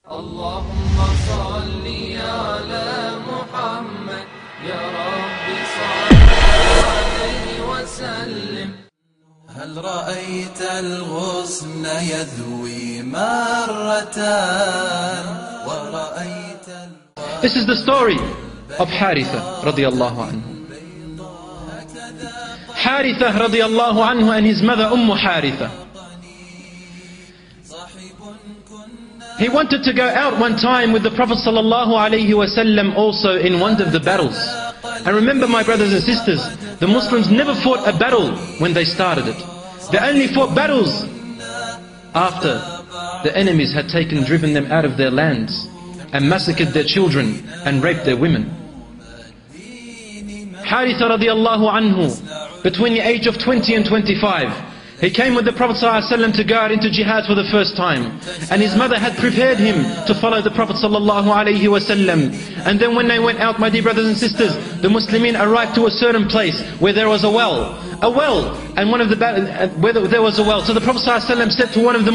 اللهم صل على محمد يا رب صل عليه وسلم. هل رأيت الغصن يذوي مرتان ورأيت This is the story of Haritha radiallahu anhu. Haritha radiallahu anhu and his mother Haritha. He wanted to go out one time with the Prophet sallallahu alaihi wasallam also in one of the battles. And remember, my brothers and sisters, the Muslims never fought a battle when they started it. They only fought battles after the enemies had driven them out of their lands and massacred their children and raped their women. Haritha radiallahu anhu, between the age of 20 and 25, he came with the Prophet ﷺ to go out into jihad for the first time. And his mother had prepared him to follow the Prophet ﷺ. And then when they went out, my dear brothers and sisters, the Muslimin arrived to a certain place where there was a well. And where there was a well. So the Prophet ﷺ said to one of the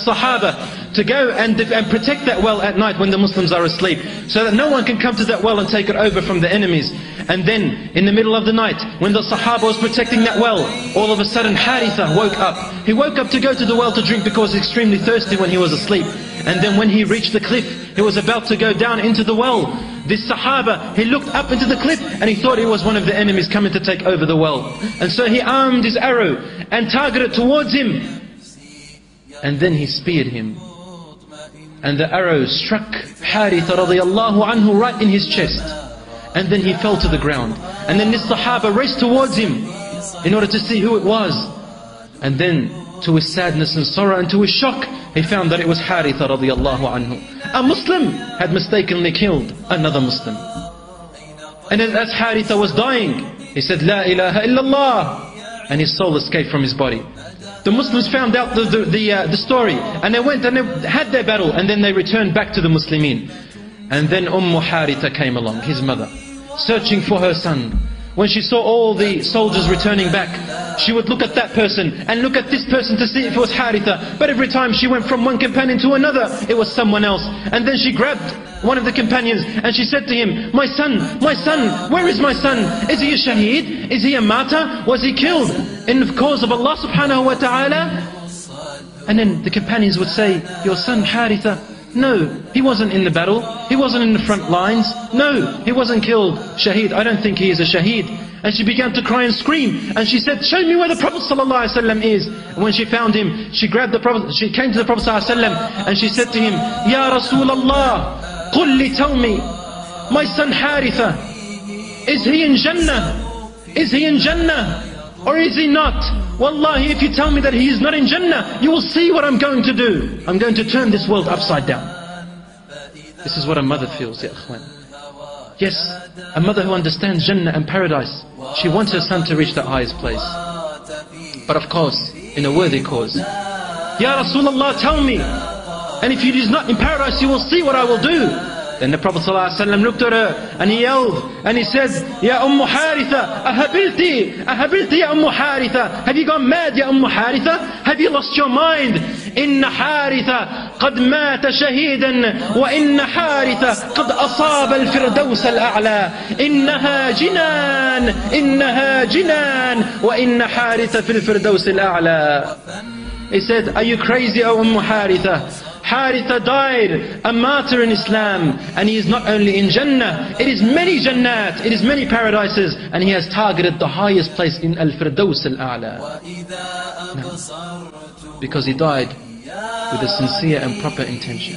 Sahaba to go and protect that well at night when the Muslims are asleep, so that no one can come to that well and take it over from the enemies. And then in the middle of the night, when the Sahaba was protecting that well, all of a sudden Haritha woke up. He woke up to go to the well to drink because he was extremely thirsty when he was asleep. And then when he reached the cliff, he was about to go down into the well. This Sahaba, he looked up into the cliff and he thought it was one of the enemies coming to take over the well. And so he armed his arrow and targeted towards him. And then he speared him. And the arrow struck Haritha radiallahu anhu right in his chest. And then he fell to the ground. And then this Sahaba raced towards him in order to see who it was. And then, to his sadness and sorrow and to his shock, he found that it was Haritha radiallahu anhu. A Muslim had mistakenly killed another Muslim. And as Haritha was dying, he said, La ilaha illallah. And his soul escaped from his body. The Muslims found out the story. And they went and they had their battle. And then they returned back to the Muslimin. And then Haritha came along, his mother, searching for her son. When she saw all the soldiers returning back, she would look at that person and look at this person to see if it was Haritha. But every time she went from one companion to another, it was someone else. And then she grabbed one of the companions and she said to him, my son, where is my son? Is he a shaheed? Is he a martyr? Was he killed in the cause of Allah subhanahu wa ta'ala? And then the companions would say, your son Haritha, no, he wasn't in the battle. He wasn't in the front lines. No, he wasn't killed. Shaheed, I don't think he is a shaheed. And she began to cry and scream. And she said, show me where the Prophet ﷺ is. And when she found him, she grabbed the Prophet, she came to the Prophet ﷺ and she said to him, Ya Rasulullah, qul tell me, my son Haritha, is he in Jannah? Is he in Jannah? Or is he not? Wallahi, if you tell me that he is not in Jannah, you will see what I'm going to do. I'm going to turn this world upside down. This is what a mother feels, ya akhwan. Yes, a mother who understands Jannah and paradise. She wants her son to reach that highest place. But of course, in a worthy cause. Ya Rasulullah, tell me. And if he is not in paradise, you will see what I will do. Then the Prophet ﷺ looked at her and he yelled and he said, Ya Haritha, ahabilti ya Haritha. Have you gone mad, ya Haritha? Have you lost your mind? Inna Haritha qad mata shahidan wa inna Haritha qad asaba al-firdaws al-a'la. Innaha jinan wa inna Haritha fil firdaws al-a'la. He said, are you crazy, O Haritha? Haritha died, a martyr in Islam, and he is not only in Jannah, it is many Jannat, it is many paradises, and he has targeted the highest place in Al-Firdaus Al-A'la. No. Because he died with a sincere and proper intention.